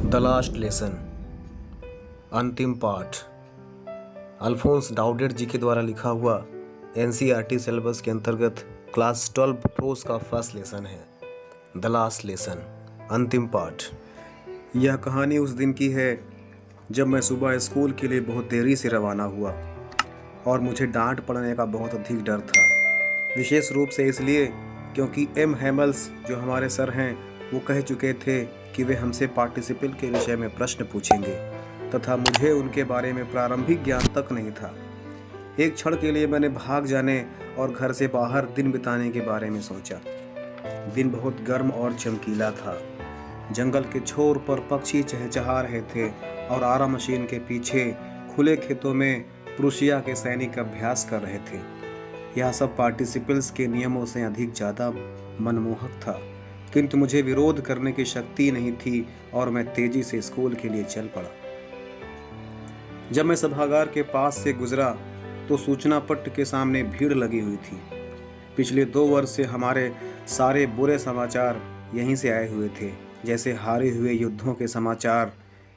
The last lesson, अंतिम पाठ। अल्फोंस डाउडेट जी के द्वारा लिखा हुआ एनसीईआरटी सिलेबस के अंतर्गत क्लास 12 प्रोस का फर्स्ट लेसन है, द लास्ट लेसन, अंतिम पाठ। यह कहानी उस दिन की है जब मैं सुबह स्कूल के लिए बहुत देरी से रवाना हुआ और मुझे डांट पड़ने का बहुत अधिक डर था। विशेष रूप से इसलिए क्योंकि एम हेमल्स जो हमारे सर हैं वो कह चुके थे कि वे हमसे पार्टिसिपल के विषय में प्रश्न पूछेंगे तथा मुझे उनके बारे में प्रारंभिक ज्ञान तक नहीं था। एक क्षण के लिए मैंने भाग जाने और घर से बाहर दिन बिताने के बारे में सोचा। दिन बहुत गर्म और चमकीला था। जंगल के छोर पर पक्षी चहचहा रहे थे और आरा मशीन के पीछे खुले खेतों में प्रूशिया के सैनिक अभ्यास कर रहे थे। यह सब पार्टिसिपल्स के नियमों से अधिक ज़्यादा मनमोहक था, किंतु मुझे विरोध करने की शक्ति नहीं थी और मैं तेजी से स्कूल के लिए चल पड़ा। जब मैं सभागार के पास से गुजरा तो सूचना पट्ट के सामने भीड़ लगी हुई थी। पिछले 2 वर्ष से हमारे सारे बुरे समाचार यहीं से आए हुए थे, जैसे हारे हुए युद्धों के समाचार,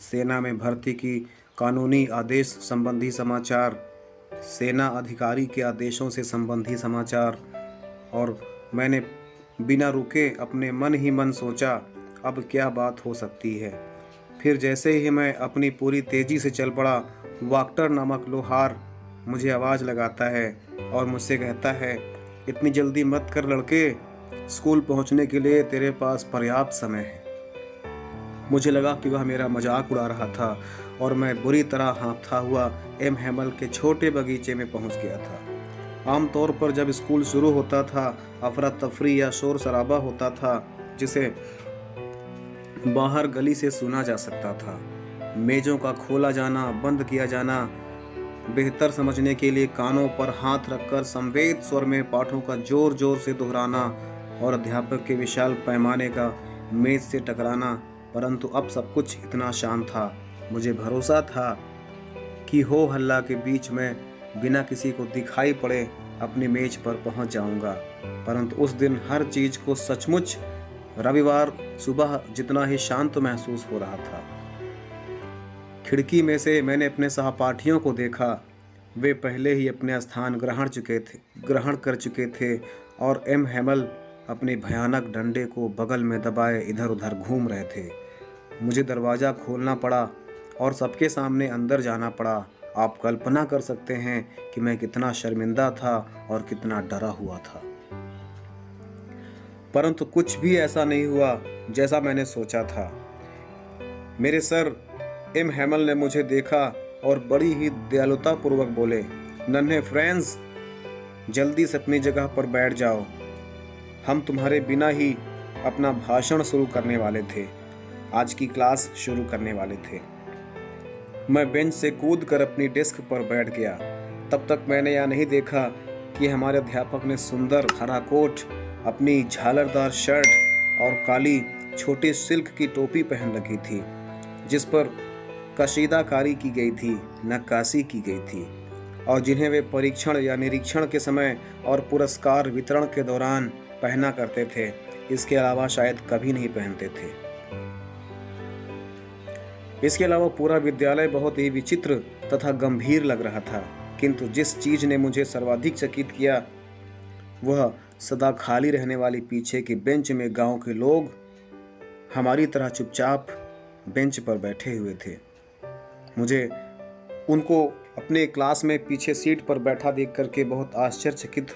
सेना में भर्ती की कानूनी आदेश संबंधी समाचार, सेना अधिकारी के आदेशों से संबंधी समाचार। और मैंने बिना रुके अपने मन ही मन सोचा, अब क्या बात हो सकती है। फिर जैसे ही मैं अपनी पूरी तेजी से चल पड़ा, वाक्टर नामक लोहार मुझे आवाज़ लगाता है और मुझसे कहता है, इतनी जल्दी मत कर लड़के, स्कूल पहुंचने के लिए तेरे पास पर्याप्त समय है। मुझे लगा कि वह मेरा मजाक उड़ा रहा था और मैं बुरी तरह हाँफता हुआ एम हेमल के छोटे बगीचे में पहुंच गया था। आमतौर पर जब स्कूल शुरू होता था, अफरा तफरी या शोर शराबा होता था जिसे बाहर गली से सुना जा सकता था। मेजों का खोला जाना, बंद किया जाना, बेहतर समझने के लिए कानों पर हाथ रखकर संवेद स्वर में पाठों का जोर जोर से दोहराना और अध्यापक के विशाल पैमाने का मेज से टकराना। परंतु अब सब कुछ इतना शांत था। मुझे भरोसा था कि हो हल्ला के बीच में बिना किसी को दिखाई पड़े अपनी मेज पर पहुंच जाऊंगा। परंतु उस दिन हर चीज को सचमुच रविवार सुबह जितना ही शांत महसूस हो रहा था। खिड़की में से मैंने अपने सहपाठियों को देखा। वे पहले ही अपने स्थान ग्रहण कर चुके थे और एम हेमल अपने भयानक डंडे को बगल में दबाए इधर उधर घूम रहे थे। मुझे दरवाज़ा खोलना पड़ा और सबके सामने अंदर जाना पड़ा। आप कल्पना कर सकते हैं कि मैं कितना शर्मिंदा था और कितना डरा हुआ था। परंतु कुछ भी ऐसा नहीं हुआ जैसा मैंने सोचा था। मेरे सर एम हेमल ने मुझे देखा और बड़ी ही दयालुता पूर्वक बोले, नन्हे फ्रेंड्स, जल्दी से अपनी जगह पर बैठ जाओ। हम तुम्हारे बिना ही अपना भाषण शुरू करने वाले थे, आज की क्लास शुरू करने वाले थे। मैं बेंच से कूदकर अपनी डेस्क पर बैठ गया। तब तक मैंने यह नहीं देखा कि हमारे अध्यापक ने सुंदर हरा कोट, अपनी झालरदार शर्ट और काली छोटी सिल्क की टोपी पहन रखी थी, जिस पर कशीदाकारी की गई थी, नक्काशी की गई थी, और जिन्हें वे परीक्षण या निरीक्षण के समय और पुरस्कार वितरण के दौरान पहना करते थे। इसके अलावा शायद कभी नहीं पहनते थे। इसके अलावा पूरा विद्यालय बहुत ही विचित्र तथा गंभीर लग रहा था। किंतु जिस चीज ने मुझे सर्वाधिक चकित किया वह सदा खाली रहने वाली पीछे की बेंच में गांव के लोग हमारी तरह चुपचाप बेंच पर बैठे हुए थे। मुझे उनको अपने क्लास में पीछे सीट पर बैठा देख करके बहुत आश्चर्यचकित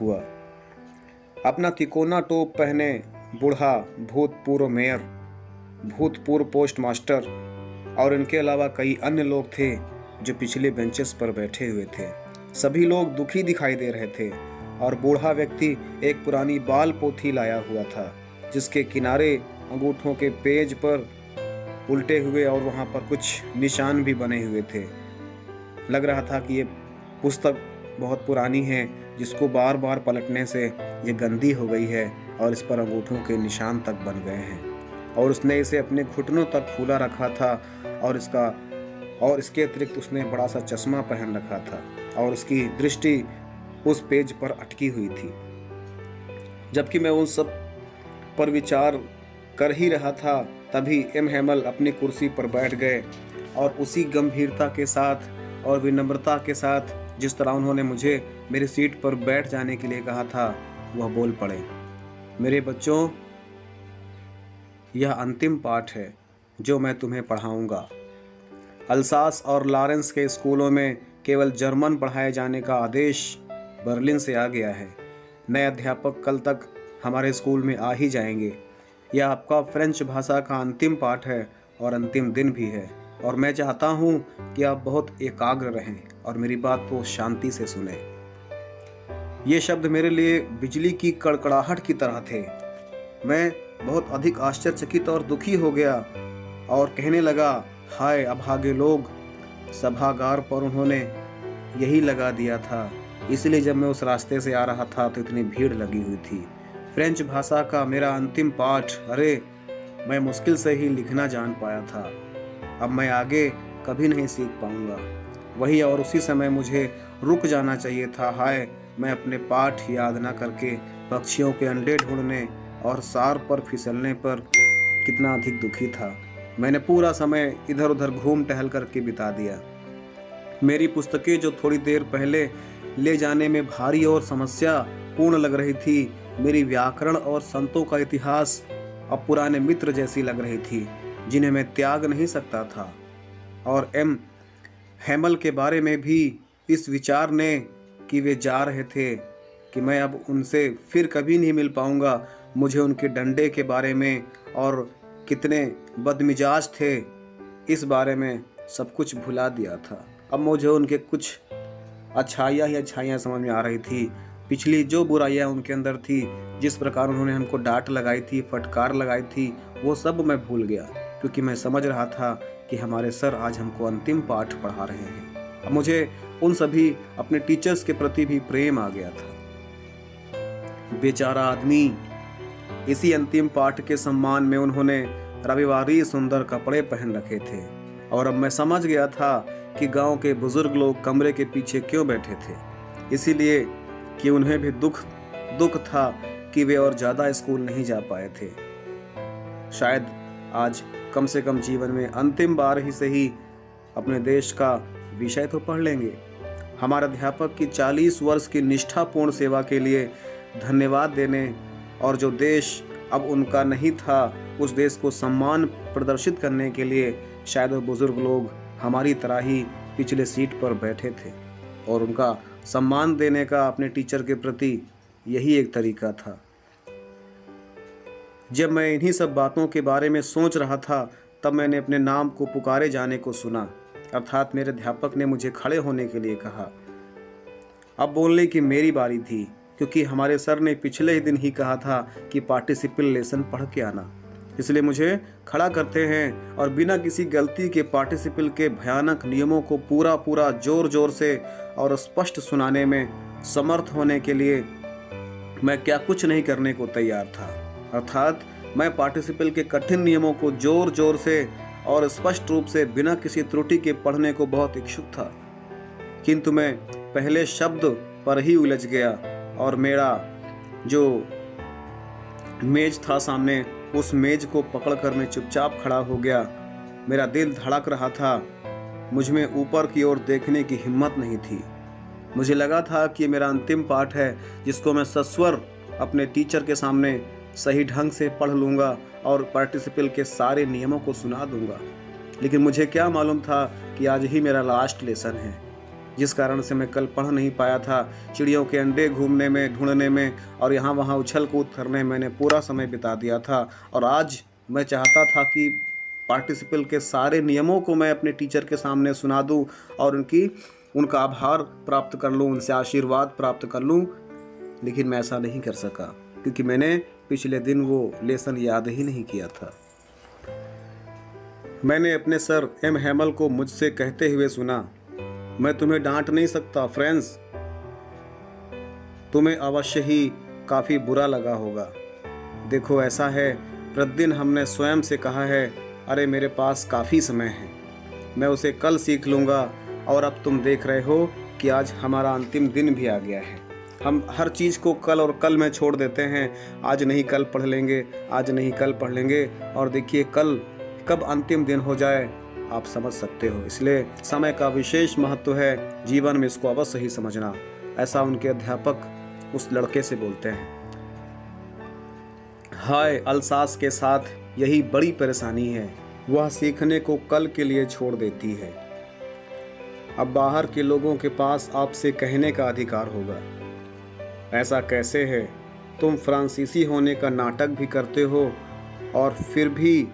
हुआ। अपना तिकोना टोप पहने बूढ़ा भूतपूर्व मेयर, भूतपूर्व पोस्ट मास्टर और इनके अलावा कई अन्य लोग थे जो पिछले बेंचेस पर बैठे हुए थे। सभी लोग दुखी दिखाई दे रहे थे और बूढ़ा व्यक्ति एक पुरानी बाल पोथी लाया हुआ था, जिसके किनारे अंगूठों के पेज पर उल्टे हुए और वहाँ पर कुछ निशान भी बने हुए थे। लग रहा था कि ये पुस्तक बहुत पुरानी है, जिसको बार बार पलटने से ये गंदी हो गई है और इस पर अंगूठों के निशान तक बन गए हैं। और उसने इसे अपने घुटनों तक खुला रखा था और इसके अतिरिक्त उसने बड़ा सा चश्मा पहन रखा था और उसकी दृष्टि उस पेज पर अटकी हुई थी। जबकि मैं उन सब पर विचार कर ही रहा था तभी एम हेमल अपनी कुर्सी पर बैठ गए और उसी गंभीरता के साथ और विनम्रता के साथ जिस तरह उन्होंने मुझे मेरी सीट पर बैठ जाने के लिए कहा था, वह बोल पड़े। मेरे बच्चों, यह अंतिम पाठ है जो मैं तुम्हें पढ़ाऊंगा। अल्सास और लॉरेंस के स्कूलों में केवल जर्मन पढ़ाए जाने का आदेश बर्लिन से आ गया है। नए अध्यापक कल तक हमारे स्कूल में आ ही जाएंगे। यह आपका फ्रेंच भाषा का अंतिम पाठ है और अंतिम दिन भी है, और मैं चाहता हूँ कि आप बहुत एकाग्र रहें और मेरी बात को शांति से सुने। ये शब्द मेरे लिए बिजली की कड़कड़ाहट की तरह थे। मैं बहुत अधिक आश्चर्यचकित और दुखी हो गया और कहने लगा, हाय अभागे लोग, सभागार पर उन्होंने यही लगा दिया था, इसलिए जब मैं उस रास्ते से आ रहा था तो इतनी भीड़ लगी हुई थी। फ्रेंच भाषा का मेरा अंतिम पाठ, अरे मैं मुश्किल से ही लिखना जान पाया था। अब मैं आगे कभी नहीं सीख पाऊंगा। वही और उसी समय मुझे रुक जाना चाहिए था। हाय, मैं अपने पाठ याद ना करके पक्षियों के अंडे ढूंढने और सार पर फिसलने पर कितना अधिक दुखी था। मैंने पूरा समय इधर उधर घूम टहल करके बिता दिया। मेरी पुस्तकें जो थोड़ी देर पहले ले जाने में भारी और समस्या पूर्ण लग रही थी, मेरी व्याकरण और संतों का इतिहास अब पुराने मित्र जैसी लग रही थी जिन्हें मैं त्याग नहीं सकता था। और एम हेमल के बारे में भी इस विचार ने कि वे जा रहे थे कि मैं अब उनसे फिर कभी नहीं मिल पाऊंगा, मुझे उनके डंडे के बारे में और कितने बदमिजाज थे इस बारे में सब कुछ भुला दिया था। अब मुझे उनके कुछ अच्छाइयाँ ही अच्छाइयाँ समझ में आ रही थी। पिछली जो बुराइयाँ उनके अंदर थी, जिस प्रकार उन्होंने हमको डांट लगाई थी, फटकार लगाई थी, वो सब मैं भूल गया, क्योंकि मैं समझ रहा था कि हमारे सर आज हमको अंतिम पाठ पढ़ा रहे हैं। अब मुझे उन सभी अपने टीचर्स के प्रति भी प्रेम आ गया था। बेचारा आदमी, इसी अंतिम पाठ के सम्मान में उन्होंने रविवारी सुंदर कपड़े पहन रखे थे, और अब मैं समझ गया था कि गांव के बुजुर्ग लोग कमरे के पीछे क्यों बैठे थे। इसीलिए कि उन्हें भी दुख था कि वे और ज़्यादा स्कूल नहीं जा पाए थे। शायद आज कम से कम जीवन में अंतिम बार ही सही अपने देश का विषय तो पढ़ लेंगे। हमारे अध्यापक की 40 वर्ष की निष्ठापूर्ण सेवा के लिए धन्यवाद देने और जो देश अब उनका नहीं था, उस देश को सम्मान प्रदर्शित करने के लिए शायद वो बुजुर्ग लोग हमारी तरह ही पिछले सीट पर बैठे थे, और उनका सम्मान देने का अपने टीचर के प्रति यही एक तरीका था। जब मैं इन्हीं सब बातों के बारे में सोच रहा था, तब मैंने अपने नाम को पुकारे जाने को सुना, अर्थात मेरे अध्यापक ने मुझे खड़े होने के लिए कहा। अब बोलने की मेरी बारी थी, क्योंकि हमारे सर ने पिछले ही दिन ही कहा था कि पार्टिसिपल लेसन पढ़ के आना। इसलिए मुझे खड़ा करते हैं और बिना किसी गलती के पार्टिसिपल के भयानक नियमों को पूरा जोर जोर से और स्पष्ट सुनाने में समर्थ होने के लिए मैं क्या कुछ नहीं करने को तैयार था। अर्थात मैं पार्टिसिपल के कठिन नियमों को जोर जोर से और स्पष्ट रूप से बिना किसी त्रुटि के पढ़ने को बहुत इच्छुक था, किंतु मैं पहले शब्द पर ही उलझ गया और मेरा जो मेज था सामने, उस मेज को पकड़कर मैं चुपचाप खड़ा हो गया। मेरा दिल धड़क रहा था, मुझ में ऊपर की ओर देखने की हिम्मत नहीं थी। मुझे लगा था कि मेरा अंतिम पाठ है जिसको मैं सस्वर अपने टीचर के सामने सही ढंग से पढ़ लूँगा और पार्टिसिपल के सारे नियमों को सुना दूँगा। लेकिन मुझे क्या मालूम था कि आज ही मेरा लास्ट लेसन है, जिस कारण से मैं कल पढ़ नहीं पाया था। चिड़ियों के अंडे घूमने में, ढूंढने में और यहाँ वहाँ उछल कूद करने में मैंने पूरा समय बिता दिया था, और आज मैं चाहता था कि पार्टिसिपल के सारे नियमों को मैं अपने टीचर के सामने सुना दूँ और उनका आभार प्राप्त कर लूँ, उनसे आशीर्वाद प्राप्त कर लूँ। लेकिन मैं ऐसा नहीं कर सका, क्योंकि मैंने पिछले दिन वो लेसन याद ही नहीं किया था। मैंने अपने सर एम हेमल को मुझसे कहते हुए सुना, मैं तुम्हें डांट नहीं सकता फ्रेंड्स, तुम्हें अवश्य ही काफ़ी बुरा लगा होगा। देखो ऐसा है, प्रतिदिन हमने स्वयं से कहा है, अरे मेरे पास काफ़ी समय है, मैं उसे कल सीख लूँगा, और अब तुम देख रहे हो कि आज हमारा अंतिम दिन भी आ गया है। हम हर चीज़ को कल और कल में छोड़ देते हैं। आज नहीं कल पढ़ लेंगे, आज नहीं कल पढ़ लेंगे, और देखिए कल कब अंतिम दिन हो जाए आप समझ सकते हो। इसलिए समय का विशेष महत्व है, जीवन में इसको अवश्य ही समझना। ऐसा उनके अध्यापक उस लड़के से बोलते हैं। हाय, अल्सास के साथ यही बड़ी परेशानी है, वह सीखने को कल के लिए छोड़ देती है। अब बाहर के लोगों के पास आपसे कहने का अधिकार होगा। ऐसा कैसे है? तुम फ्रांसीसी होने का नाटक भी करते हो और फिर भी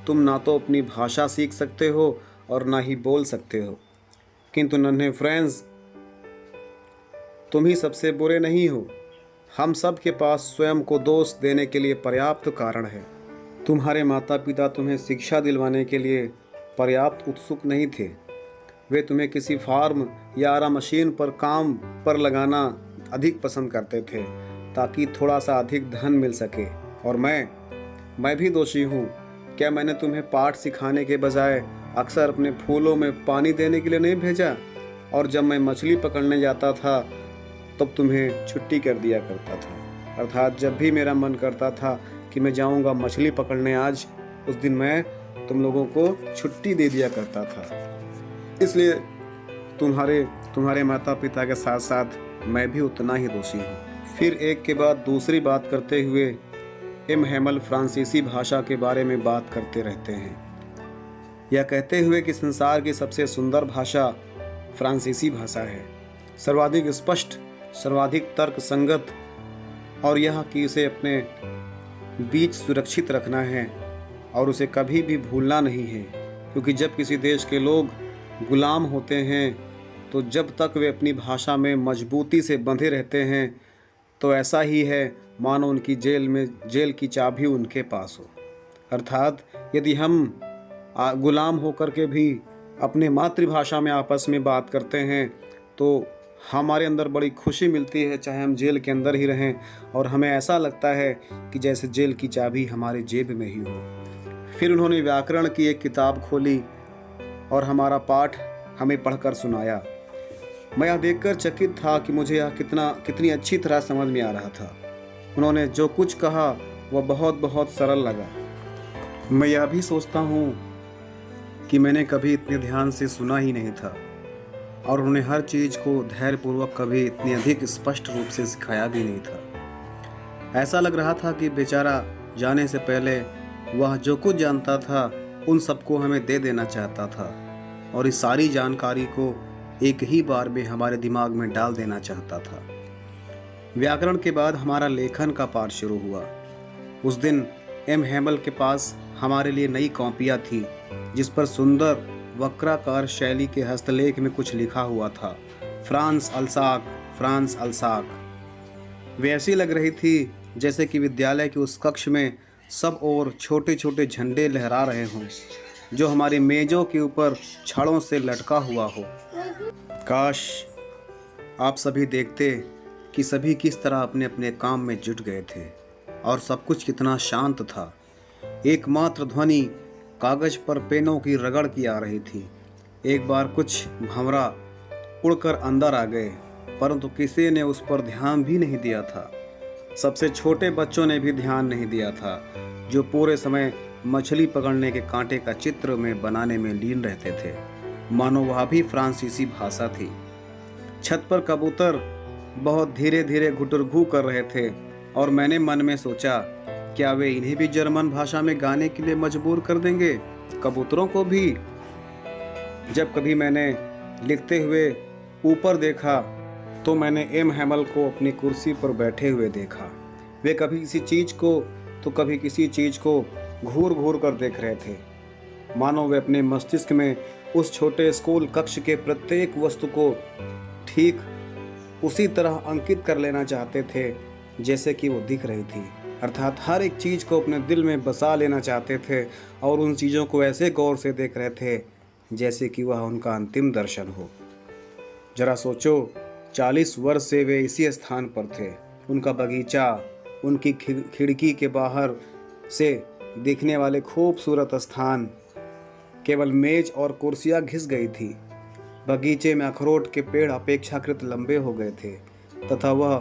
तुम ना तो अपनी भाषा सीख सकते हो और ना ही बोल सकते हो। किंतु नन्हे फ्रेंड्स, तुम ही सबसे बुरे नहीं हो। हम सब के पास स्वयं को दोष देने के लिए पर्याप्त कारण है। तुम्हारे माता पिता तुम्हें शिक्षा दिलवाने के लिए पर्याप्त उत्सुक नहीं थे। वे तुम्हें किसी फार्म या आरा मशीन पर काम पर लगाना अधिक पसंद करते थे ताकि थोड़ा सा अधिक धन मिल सके। और मैं भी दोषी हूँ। क्या मैंने तुम्हें पाठ सिखाने के बजाय अक्सर अपने फूलों में पानी देने के लिए नहीं भेजा? और जब मैं मछली पकड़ने जाता था तब तुम्हें छुट्टी कर दिया करता था। अर्थात जब भी मेरा मन करता था कि मैं जाऊंगा मछली पकड़ने आज, उस दिन मैं तुम लोगों को छुट्टी दे दिया करता था। इसलिए तुम्हारे माता पिता के साथ साथ मैं भी उतना ही दोषी हूँ। फिर एक के बाद दूसरी बात करते हुए एम हैमल फ्रांसीसी भाषा के बारे में बात करते रहते हैं, यह कहते हुए कि संसार की सबसे सुंदर भाषा फ्रांसीसी भाषा है। सर्वाधिक स्पष्ट, सर्वाधिक तर्क संगत, और यह कि उसे अपने बीच सुरक्षित रखना है और उसे कभी भी भूलना नहीं है। क्योंकि जब किसी देश के लोग गुलाम होते हैं तो जब तक वे अपनी भाषा में मजबूती से बंधे रहते हैं तो ऐसा ही है मानो उनकी जेल की चाबी उनके पास हो। अर्थात यदि हम गुलाम होकर के भी अपने मातृभाषा में आपस में बात करते हैं तो हमारे अंदर बड़ी खुशी मिलती है, चाहे हम जेल के अंदर ही रहें, और हमें ऐसा लगता है कि जैसे जेल की चाबी हमारे जेब में ही हो। फिर उन्होंने व्याकरण की एक किताब खोली और हमारा पाठ हमें पढ़कर सुनाया। मैं यह देखकर चकित था कि मुझे यह कितनी अच्छी तरह समझ में आ रहा था। उन्होंने जो कुछ कहा वह बहुत बहुत सरल लगा। मैं यह भी सोचता हूँ कि मैंने कभी इतने ध्यान से सुना ही नहीं था, और उन्हें हर चीज़ को धैर्यपूर्वक कभी इतनी अधिक स्पष्ट रूप से सिखाया भी नहीं था। ऐसा लग रहा था कि बेचारा जाने से पहले वह जो कुछ जानता था उन सबको हमें दे देना चाहता था और इस सारी जानकारी को एक ही बार में हमारे दिमाग में डाल देना चाहता था। व्याकरण के बाद हमारा लेखन का पाठ शुरू हुआ। उस दिन एम हैमल के पास हमारे लिए नई कॉपियाँ थी जिस पर सुंदर वक्राकार शैली के हस्तलेख में कुछ लिखा हुआ था, फ्रांस अल्साक, फ्रांस अल्साक। वे ऐसी लग रही थी जैसे कि विद्यालय के उस कक्ष में सब ओर छोटे छोटे झंडे लहरा रहे हों जो हमारी मेज़ों के ऊपर छड़ों से लटका हुआ हो। काश आप सभी देखते कि सभी किस तरह अपने अपने काम में जुट गए थे और सब कुछ कितना शांत था। एकमात्र ध्वनि कागज पर पेनों की रगड़ की आ रही थी। एक बार कुछ भंवरा उड़कर अंदर आ गए, परंतु किसी ने उस पर ध्यान भी नहीं दिया था। सबसे छोटे बच्चों ने भी ध्यान नहीं दिया था, जो पूरे समय मछली पकड़ने के कांटे का चित्र में बनाने में लीन रहते थे, मानो वह भी फ्रांसीसी भाषा थी। छत पर कबूतर बहुत धीरे धीरे घुटुरघू कर रहे थे और मैंने मन में सोचा, क्या वे इन्हें भी जर्मन भाषा में गाने के लिए मजबूर कर देंगे, कबूतरों को भी। जब कभी मैंने लिखते हुए ऊपर देखा तो मैंने एम हैमल को अपनी कुर्सी पर बैठे हुए देखा। वे कभी किसी चीज़ को तो कभी किसी चीज़ को घूर घूर कर देख रहे थे, मानो वे अपने मस्तिष्क में उस छोटे स्कूल कक्ष के प्रत्येक वस्तु को ठीक उसी तरह अंकित कर लेना चाहते थे जैसे कि वो दिख रही थी। अर्थात हर एक चीज़ को अपने दिल में बसा लेना चाहते थे और उन चीज़ों को ऐसे गौर से देख रहे थे जैसे कि वह उनका अंतिम दर्शन हो। जरा सोचो, 40 वर्ष से वे इसी स्थान पर थे। उनका बगीचा, उनकी खिड़की के बाहर से दिखने वाले खूबसूरत स्थान, केवल मेज और कुर्सियां घिस गई थी। बगीचे में अखरोट के पेड़ अपेक्षाकृत लंबे हो गए थे। तथा वह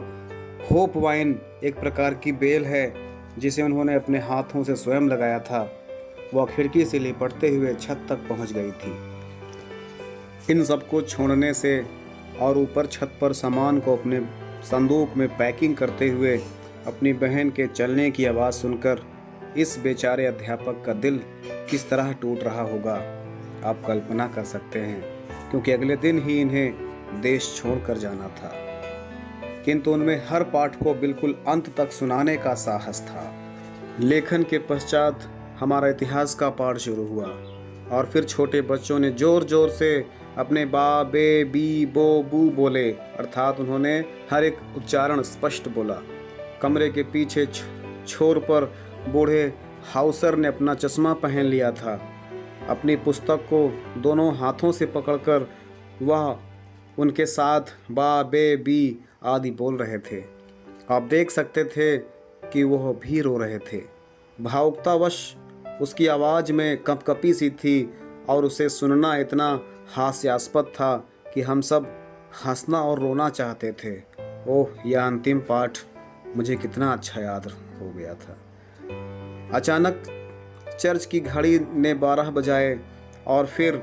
होप वाइन एक प्रकार की बेल है जिसे उन्होंने अपने हाथों से स्वयं लगाया था, वह खिड़की से लिपटते हुए छत तक पहुंच गई थी। इन सबको छोड़ने से और ऊपर छत पर सामान को अपने संदूक में पैकिंग करते हुए अपनी बहन के चलने की आवाज़ सुनकर इस बेचारे अध्यापक का दिल किस तरह टूट रहा होगा आप कल्पना कर सकते हैं, क्योंकि अगले दिन ही इन्हें देश छोड़कर जाना था। किंतु उनमें हर पाठ को बिल्कुल अंत तक सुनाने का साहस था। लेखन के पश्चात हमारा इतिहास का पाठ शुरू हुआ और फिर छोटे बच्चों ने जोर जोर से अपने बा, बे, बी, बो, बू बोले, अर्थात उन्होंने हर एक उच्चारण स्पष्ट बोला। कमरे के पीछे छोर पर बूढ़े हाउसर ने अपना चश्मा पहन लिया था। अपनी पुस्तक को दोनों हाथों से पकड़कर वह उनके साथ बा, बे, बी आदि बोल रहे थे। आप देख सकते थे कि वह भी रो रहे थे। भावुकतावश उसकी आवाज़ में कँपकपी सी थी और उसे सुनना इतना हास्यास्पद था कि हम सब हंसना और रोना चाहते थे। ओह, यह अंतिम पाठ मुझे कितना अच्छा याद हो गया था। अचानक चर्च की घड़ी ने 12 बजाए और फिर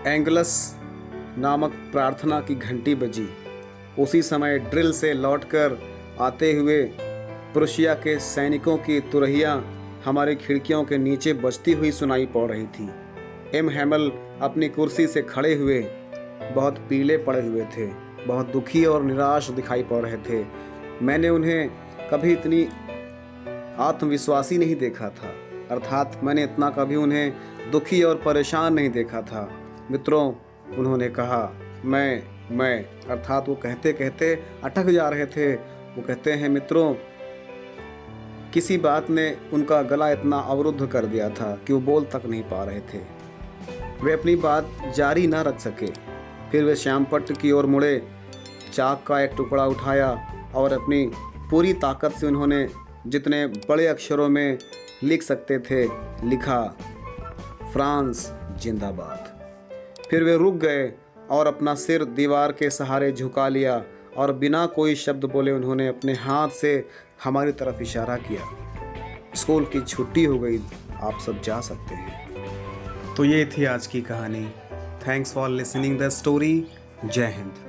एंगलस नामक प्रार्थना की घंटी बजी। उसी समय ड्रिल से लौटकर आते हुए प्रुशिया के सैनिकों की तुरहियां हमारी खिड़कियों के नीचे बजती हुई सुनाई पड़ रही थी। एम हैमल अपनी कुर्सी से खड़े हुए बहुत पीले पड़े हुए थे, बहुत दुखी और निराश दिखाई पड़ रहे थे। मैंने उन्हें कभी इतनी आत्मविश्वासी नहीं देखा था, अर्थात मैंने इतना कभी उन्हें दुखी और परेशान नहीं देखा था। मित्रों, उन्होंने कहा मैं अर्थात वो कहते कहते अटक जा रहे थे। वो कहते हैं, मित्रों, किसी बात ने उनका गला इतना अवरुद्ध कर दिया था कि वो बोल तक नहीं पा रहे थे। वे अपनी बात जारी ना रख सके। फिर वे श्यामपट्ट की ओर मुड़े, चाक का एक टुकड़ा उठाया और अपनी पूरी ताकत से उन्होंने जितने बड़े अक्षरों में लिख सकते थे लिखा, फ्रांस जिंदाबाद। फिर वे रुक गए और अपना सिर दीवार के सहारे झुका लिया और बिना कोई शब्द बोले उन्होंने अपने हाथ से हमारी तरफ इशारा किया। स्कूल की छुट्टी हो गई, आप सब जा सकते हैं। तो ये थी आज की कहानी। Thanks for listening the story. जय हिंद।